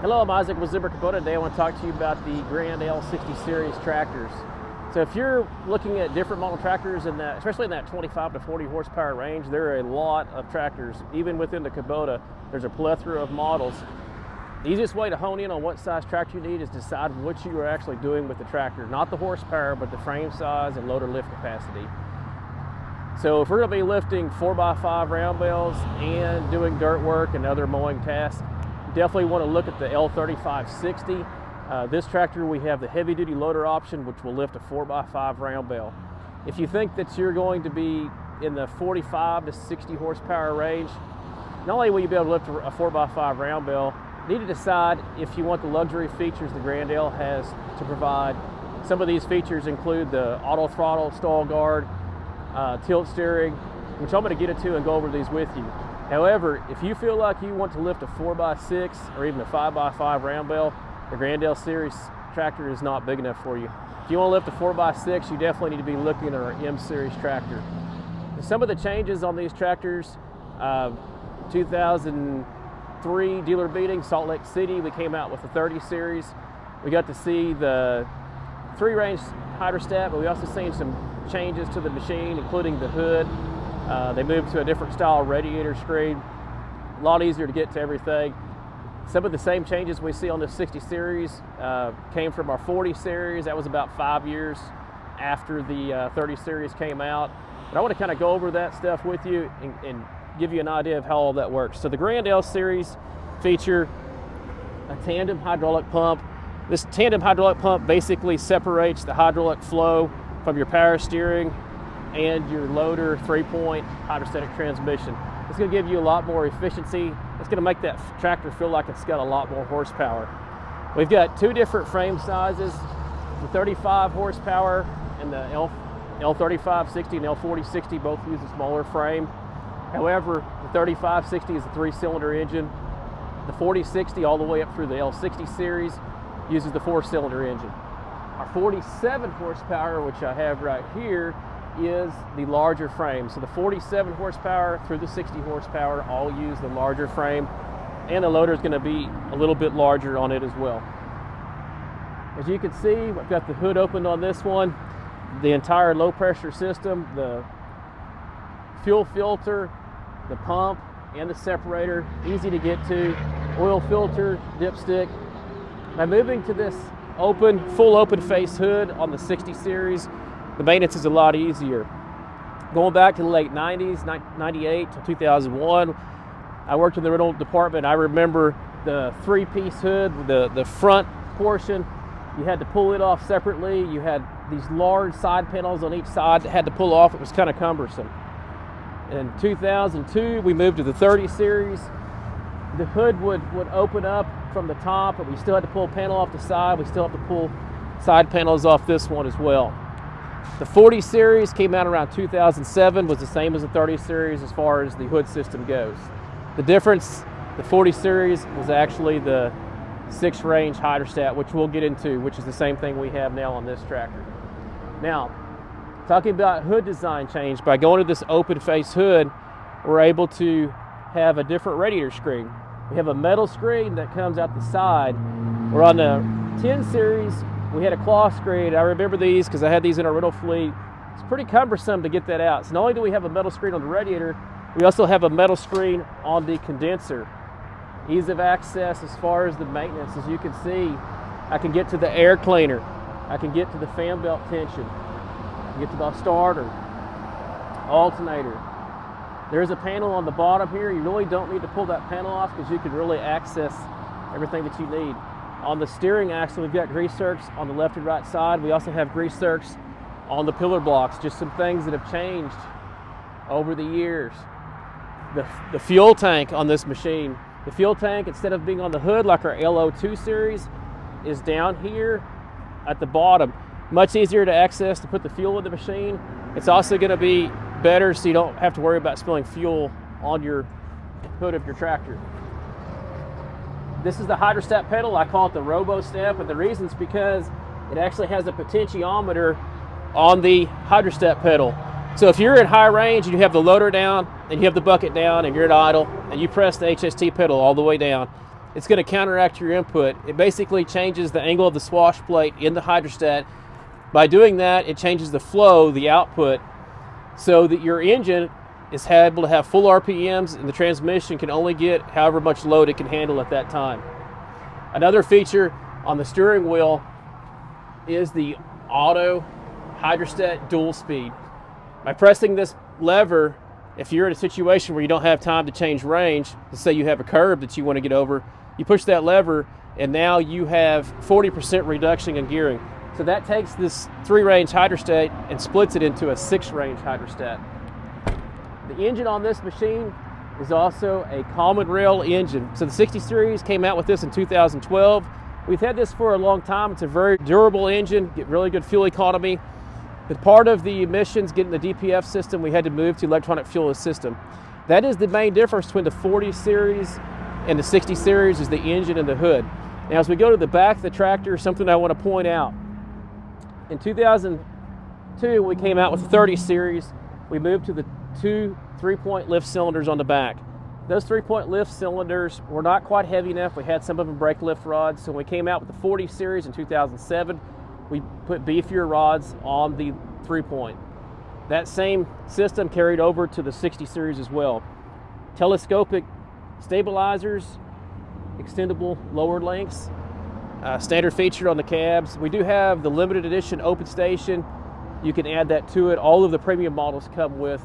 Hello, I'm Isaac with Zimmer Kubota. Today I want to talk to you about the Grand L60 series tractors. So if you're looking at different model tractors, especially in that 25 to 40 horsepower range, there are a lot of tractors. Even within the Kubota, there's a plethora of models. The easiest way to hone in on what size tractor you need is decide what you are actually doing with the tractor. Not the horsepower, but the frame size and loader lift capacity. So if we're going to be lifting 4x5 round bales and doing dirt work and other mowing tasks, definitely want to look at the L3560. This tractor, we have the heavy duty loader option, which will lift a 4x5 round bale. If you think that you're going to be in the 45 to 60 horsepower range, not only will you be able to lift a 4x5 round bale, you need to decide if you want the luxury features the Grand L has to provide. Some of these features include the auto throttle, stall guard, tilt steering, which I'm going to get into and go over these with you. However, if you feel like you want to lift a 4x6 or even a 5x5 round bale, the Grand L series tractor is not big enough for you. If you want to lift a 4x6, you definitely need to be looking at our M-series tractor. Some of the changes on these tractors, 2003 dealer meeting, Salt Lake City, we came out with the 30 series. We got to see the 3-range hydrostat, but we also seen some changes to the machine, including the hood. They moved to a different style radiator screen, a lot easier to get to everything. Some of the same changes we see on the 60 series came from our 40 series. That was about 5 years after the 30 series came out. But I want to kind of go over that stuff with you and give you an idea of how all that works. So the Grand L series feature a tandem hydraulic pump. This tandem hydraulic pump basically separates the hydraulic flow from your power steering and your loader 3-point hydrostatic transmission. It's going to give you a lot more efficiency. It's going to make that tractor feel like it's got a lot more horsepower. We've got two different frame sizes, the 35 horsepower and the L3560 and L4060 both use a smaller frame. However, the 3560 is a 3-cylinder engine. The 4060 all the way up through the L60 series uses the 4-cylinder engine. Our 47 horsepower, which I have right here, is the larger frame. So the 47 horsepower through the 60 horsepower all use the larger frame, and the loader is going to be a little bit larger on it as well. As you can see, I've got the hood opened on this one. The entire low pressure system, the fuel filter, the pump, and the separator, easy to get to. Oil filter, dipstick. Now moving to this full open face hood on the 60 series, the maintenance is a lot easier. Going back to the late 90s, 98 to 2001, I worked in the rental department. I remember the 3-piece hood, the front portion, you had to pull it off separately. You had these large side panels on each side that had to pull off. It was kind of cumbersome. In 2002, we moved to the 30 series. The hood would open up from the top, but we still had to pull a panel off the side. We still have to pull side panels off this one as well. The 40 series came out around 2007, was the same as the 30 series as far as the hood system goes. The difference, the 40 series was actually the 6-range hydrostat, which we'll get into, which is the same thing we have now on this tractor. Now, talking about hood design change, by going to this open face hood, we're able to have a different radiator screen. We have a metal screen that comes out the side. We're on the 10 series. We had a cloth screen. I remember these because I had these in our rental fleet. It's pretty cumbersome to get that out. So not only do we have a metal screen on the radiator, we also have a metal screen on the condenser. Ease of access as far as the maintenance. As you can see, I can get to the air cleaner. I can get to the fan belt tension. I can get to the starter, alternator. There's a panel on the bottom here. You really don't need to pull that panel off because you can really access everything that you need. On the steering axle, we've got grease zerks on the left and right side. We also have grease zerks on the pillar blocks, just some things that have changed over the years. The fuel tank on this machine. The fuel tank, instead of being on the hood like our L02 series, is down here at the bottom. Much easier to access to put the fuel in the machine. It's also going to be better so you don't have to worry about spilling fuel on your hood of your tractor. This is the hydrostat pedal. I call it the robo step, and the reason is because it actually has a potentiometer on the hydrostat pedal. So if you're at high range and you have the loader down and you have the bucket down and you're at idle and you press the HST pedal all the way down, it's going to counteract your input. It basically changes the angle of the swash plate in the hydrostat. By doing that, it changes the flow, the output, so that your engine is able to have full RPMs and the transmission can only get however much load it can handle at that time. Another feature on the steering wheel is the auto hydrostat dual speed. By pressing this lever, if you're in a situation where you don't have time to change range, let's say you have a curb that you want to get over, you push that lever and now you have 40% reduction in gearing. So that takes this 3-range hydrostat and splits it into a 6-range hydrostat. The engine on this machine is also a common rail engine. So the 60 series came out with this in 2012. We've had this for a long time. It's a very durable engine, get really good fuel economy. But part of the emissions getting the DPF system, we had to move to electronic fuel system. That is the main difference between the 40 series and the 60 series is the engine and the hood. Now as we go to the back of the tractor, something I want to point out. In 2002, we came out with the 30 series. We moved to the 2 3-point lift cylinders on the back. Those 3-point lift cylinders were not quite heavy enough. We had some of them brake lift rods. So when we came out with the 40 series in 2007, we put beefier rods on the 3-point. That same system carried over to the 60 series as well. Telescopic stabilizers, extendable lower lengths, standard feature on the cabs. We do have the limited edition open station. You can add that to it. All of the premium models come with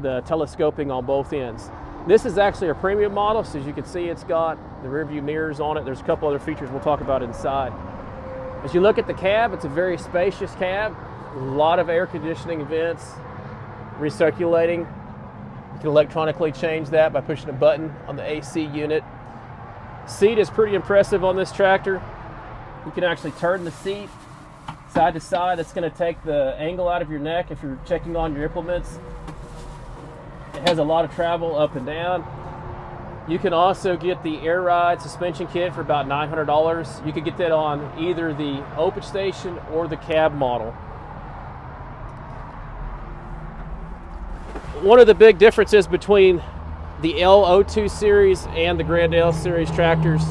the telescoping on both ends. This is actually a premium model, so as you can see, it's got the rear view mirrors on it. There's a couple other features we'll talk about inside. As you look at the cab, it's a very spacious cab. A lot of air conditioning vents, recirculating. You can electronically change that by pushing a button on the AC unit. Seat is pretty impressive on this tractor. You can actually turn the seat side to side. That's going to take the angle out of your neck if you're checking on your implements. It has a lot of travel up and down. You can also get the air ride suspension kit for about $900. You could get that on either the open station or the cab model. One of the big differences between the L02 series and the Grand L series tractors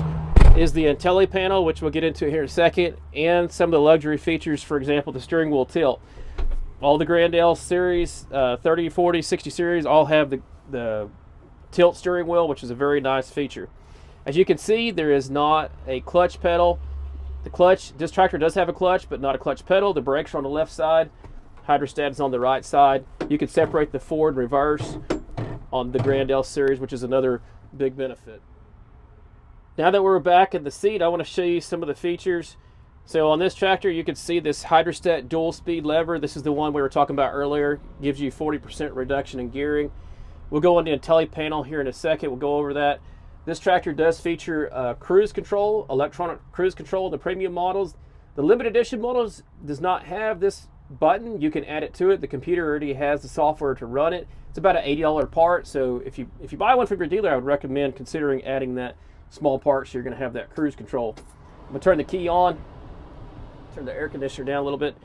is the Intelli panel, which we'll get into here in a second, and some of the luxury features, for example, the steering wheel tilt. All the Grand L series, 30, 40, 60 series, all have the tilt steering wheel, which is a very nice feature. As you can see, there is not a clutch pedal. The clutch, this tractor does have a clutch, but not a clutch pedal. The brakes are on the left side. Hydrostat is on the right side. You can separate the forward and reverse on the Grand L series, which is another big benefit. Now that we're back in the seat, I want to show you some of the features. So on this tractor, you can see this hydrostat dual speed lever. This is the one we were talking about earlier. Gives you 40% reduction in gearing. We'll go on the Intelli panel here in a second. We'll go over that. This tractor does feature cruise control, electronic cruise control in the premium models. The limited edition models does not have this button. You can add it to it. The computer already has the software to run it. It's about an $80 part. So if you buy one from your dealer, I would recommend considering adding that small part so you're going to have that cruise control. I'm going to turn the key on, turn the air conditioner down a little bit.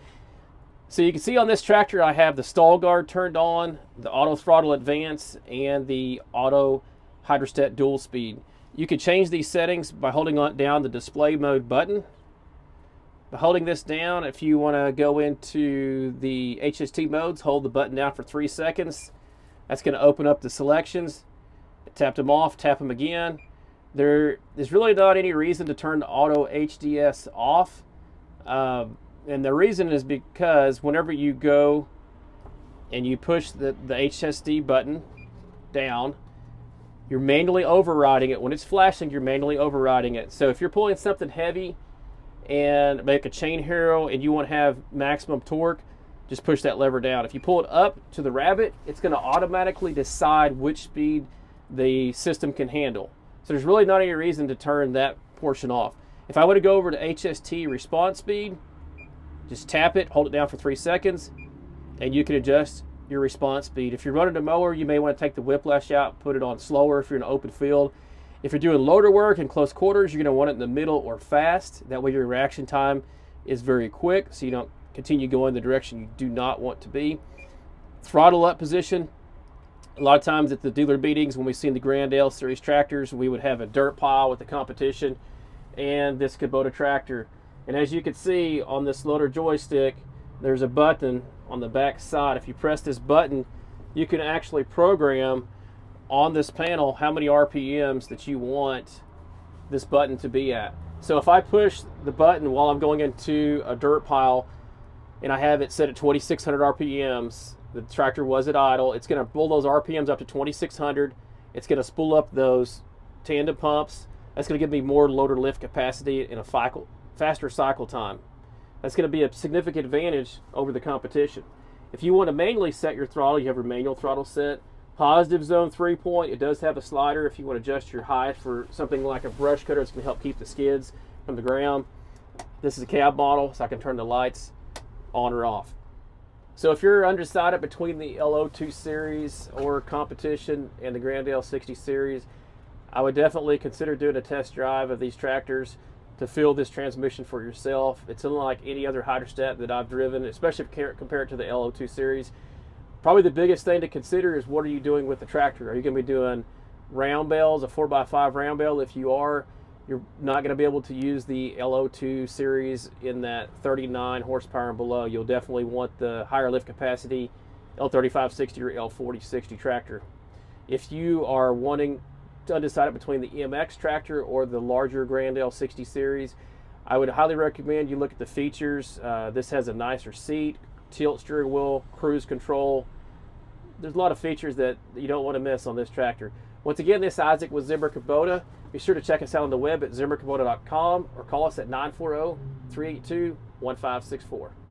So you can see on this tractor I have the stall guard turned on, the auto throttle advance, and the auto hydrostat dual speed. You can change these settings by holding down the display mode button. By holding this down, if you want to go into the HST modes, hold the button down for 3 seconds. That's going to open up the selections. Tap them off, tap them again. There's really not any reason to turn the auto HDS off. And the reason is because whenever you go and you push the HSD button down, you're manually overriding it. When it's flashing, you're manually overriding it. So if you're pulling something heavy and make a chain harrow and you want to have maximum torque, just push that lever down. If you pull it up to the rabbit, it's going to automatically decide which speed the system can handle. So there's really not any reason to turn that portion off. If I were to go over to HST response speed, just tap it, hold it down for 3 seconds, and you can adjust your response speed. If you're running a mower, you may want to take the whiplash out, put it on slower if you're in an open field. If you're doing loader work in close quarters, you're going to want it in the middle or fast. That way your reaction time is very quick, so you don't continue going the direction you do not want to be. Throttle up position. A lot of times at the dealer meetings when we've seen the Grand L60 tractors, we would have a dirt pile with the competition and this Kubota tractor. And as you can see on this loader joystick, there's a button on the back side. If you press this button, you can actually program on this panel how many RPMs that you want this button to be at. So if I push the button while I'm going into a dirt pile and I have it set at 2,600 RPMs, the tractor was at idle, it's going to pull those RPMs up to 2,600. It's going to spool up those tandem pumps. That's going to give me more loader lift capacity and a faster cycle time. That's going to be a significant advantage over the competition. If you want to manually set your throttle, you have your manual throttle set. Positive zone 3-point, it does have a slider if you want to adjust your height for something like a brush cutter. It's going to help keep the skids from the ground. This is a cab model, so I can turn the lights on or off. So if you're undecided between the L02 series or competition and the Grand L60 series, I would definitely consider doing a test drive of these tractors to feel this transmission for yourself. It's unlike any other hydrostat that I've driven, especially compared to the L02 series. Probably the biggest thing to consider is what are you doing with the tractor? Are you going to be doing round bales, a 4x5 round bale? If you are, you're not going to be able to use the L02 series in that 39 horsepower and below. You'll definitely want the higher lift capacity L3560 or L4060 tractor. If you are wanting to undecided between the MX tractor or the larger Grand L60 series, I would highly recommend you look at the features. This has a nicer seat, tilt steering wheel, cruise control. There's a lot of features that you don't want to miss on this tractor. Once again, this is Isaac with Zimmer Kubota. Be sure to check us out on the web at zimmerkubota.com or call us at 940-382-1564.